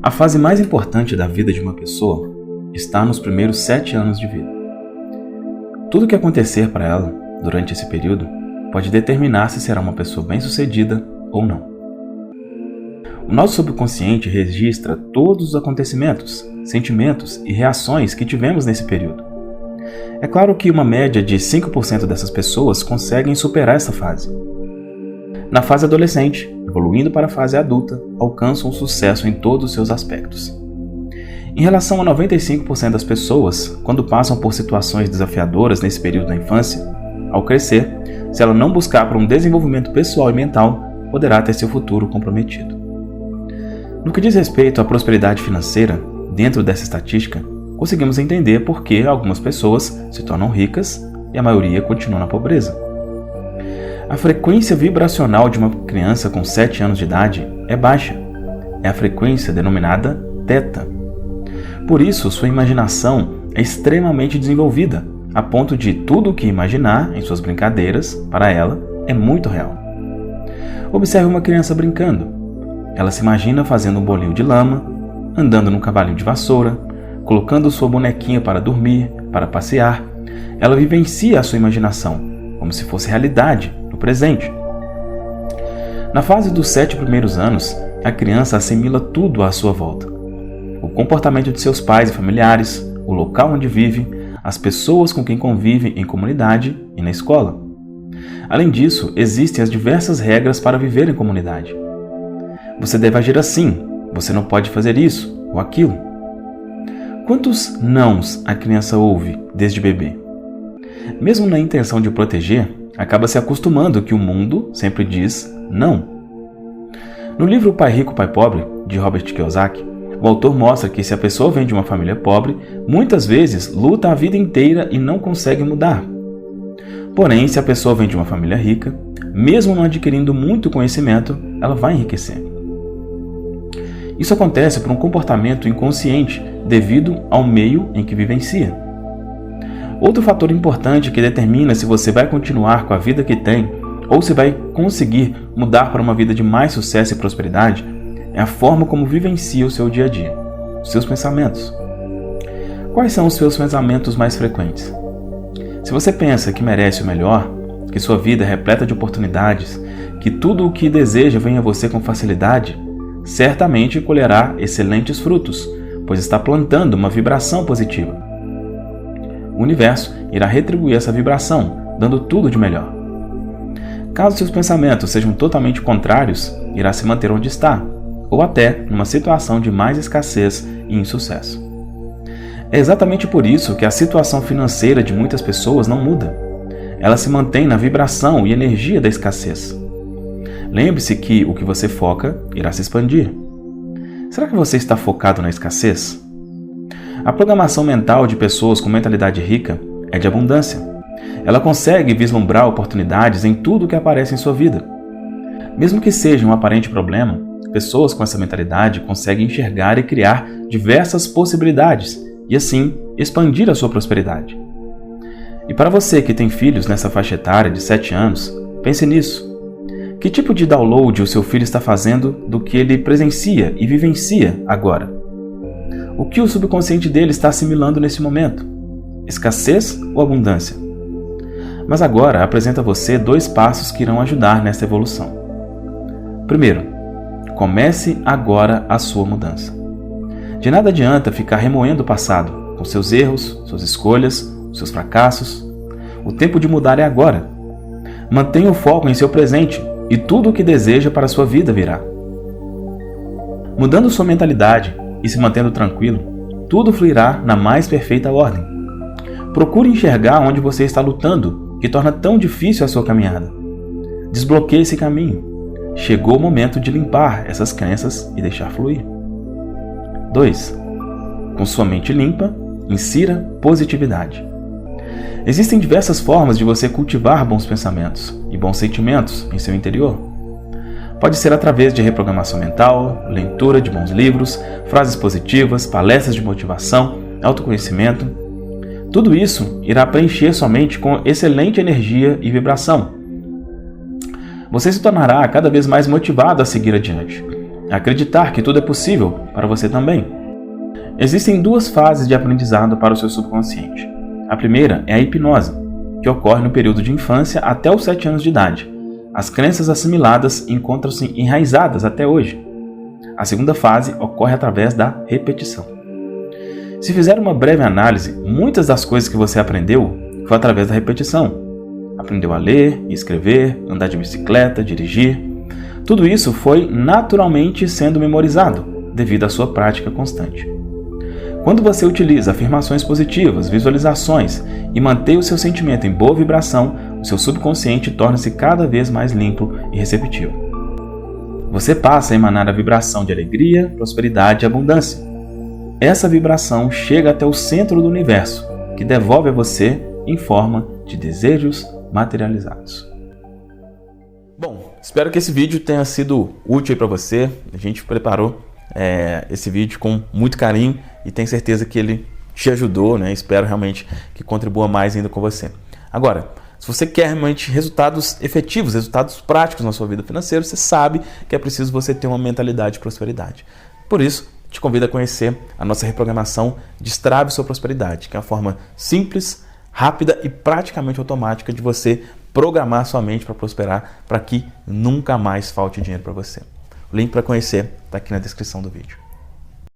A fase mais importante da vida de uma pessoa está nos primeiros 7 anos de vida. Tudo o que acontecer para ela durante esse período pode determinar se será uma pessoa bem-sucedida ou não. O nosso subconsciente registra todos os acontecimentos, sentimentos e reações que tivemos nesse período. É claro que uma média de 5% dessas pessoas conseguem superar essa fase. Na fase adolescente, evoluindo para a fase adulta, alcançam sucesso em todos os seus aspectos. Em relação a 95% das pessoas, quando passam por situações desafiadoras nesse período da infância, ao crescer, se ela não buscar por um desenvolvimento pessoal e mental, poderá ter seu futuro comprometido. No que diz respeito à prosperidade financeira, dentro dessa estatística, conseguimos entender por que algumas pessoas se tornam ricas e a maioria continua na pobreza. A frequência vibracional de uma criança com 7 anos de idade é baixa. É a frequência denominada Theta. Por isso, sua imaginação é extremamente desenvolvida, a ponto de tudo o que imaginar em suas brincadeiras, para ela, é muito real. Observe uma criança brincando. Ela se imagina fazendo um bolinho de lama, andando num cavalinho de vassoura, colocando sua bonequinha para dormir, para passear. Ela vivencia a sua imaginação, como se fosse realidade, no presente. Na fase dos 7 primeiros anos, a criança assimila tudo à sua volta. O comportamento de seus pais e familiares, o local onde vive, as pessoas com quem convive em comunidade e na escola. Além disso, existem as diversas regras para viver em comunidade. Você deve agir assim, você não pode fazer isso ou aquilo. Quantos nãos a criança ouve desde bebê? Mesmo na intenção de proteger, acaba se acostumando que o mundo sempre diz não. No livro Pai Rico, Pai Pobre, de Robert Kiyosaki, o autor mostra que se a pessoa vem de uma família pobre, muitas vezes luta a vida inteira e não consegue mudar. Porém, se a pessoa vem de uma família rica, mesmo não adquirindo muito conhecimento, ela vai enriquecer. Isso acontece por um comportamento inconsciente devido ao meio em que vivencia. Outro fator importante que determina se você vai continuar com a vida que tem ou se vai conseguir mudar para uma vida de mais sucesso e prosperidade é a forma como vivencia o seu dia a dia, os seus pensamentos. Quais são os seus pensamentos mais frequentes? Se você pensa que merece o melhor, que sua vida é repleta de oportunidades, que tudo o que deseja vem a você com facilidade, certamente colherá excelentes frutos, pois está plantando uma vibração positiva. O universo irá retribuir essa vibração, dando tudo de melhor. Caso seus pensamentos sejam totalmente contrários, irá se manter onde está, ou até numa situação de mais escassez e insucesso. É exatamente por isso que a situação financeira de muitas pessoas não muda. Ela se mantém na vibração e energia da escassez. Lembre-se que o que você foca irá se expandir. Será que você está focado na escassez? A programação mental de pessoas com mentalidade rica é de abundância. Ela consegue vislumbrar oportunidades em tudo que aparece em sua vida. Mesmo que seja um aparente problema, pessoas com essa mentalidade conseguem enxergar e criar diversas possibilidades e, assim, expandir a sua prosperidade. E para você que tem filhos nessa faixa etária de 7 anos, pense nisso. Que tipo de download o seu filho está fazendo do que ele presencia e vivencia agora? O que o subconsciente dele está assimilando nesse momento? Escassez ou abundância? Mas agora apresento a você 2 passos que irão ajudar nessa evolução. Primeiro, comece agora a sua mudança. De nada adianta ficar remoendo o passado, com seus erros, suas escolhas, seus fracassos. O tempo de mudar é agora. Mantenha o foco em seu presente e tudo o que deseja para a sua vida virá. Mudando sua mentalidade e se mantendo tranquilo, tudo fluirá na mais perfeita ordem. Procure enxergar onde você está lutando, que torna tão difícil a sua caminhada. Desbloqueie esse caminho. Chegou o momento de limpar essas crenças e deixar fluir. 2. Com sua mente limpa, insira positividade. Existem diversas formas de você cultivar bons pensamentos e bons sentimentos em seu interior. Pode ser através de reprogramação mental, leitura de bons livros, frases positivas, palestras de motivação, autoconhecimento. Tudo isso irá preencher sua mente com excelente energia e vibração. Você se tornará cada vez mais motivado a seguir adiante. acreditar que tudo é possível para você também. Existem duas fases de aprendizado para o seu subconsciente. A primeira é a hipnose, que ocorre no período de infância até os 7 anos de idade. As crenças assimiladas encontram-se enraizadas até hoje. A segunda fase ocorre através da repetição. Se fizer uma breve análise, muitas das coisas que você aprendeu foi através da repetição. Aprendeu a ler, escrever, andar de bicicleta, dirigir. Tudo isso foi naturalmente sendo memorizado devido à sua prática constante. Quando você utiliza afirmações positivas, visualizações e mantém o seu sentimento em boa vibração, o seu subconsciente torna-se cada vez mais limpo e receptivo. Você passa a emanar a vibração de alegria, prosperidade e abundância. Essa vibração chega até o centro do universo, que devolve a você em forma de desejos materializados. Bom, espero que esse vídeo tenha sido útil para você. A gente preparou esse vídeo com muito carinho e tenho certeza que ele te ajudou, né? Espero realmente que contribua mais ainda com você. Agora, se você quer realmente resultados efetivos, resultados práticos na sua vida financeira, você sabe que é preciso você ter uma mentalidade de prosperidade. Por isso, te convido a conhecer a nossa reprogramação Destrave Sua Prosperidade, que é uma forma simples, rápida e praticamente automática de você programar sua mente para prosperar, para que nunca mais falte dinheiro para você. O link para conhecer está aqui na descrição do vídeo.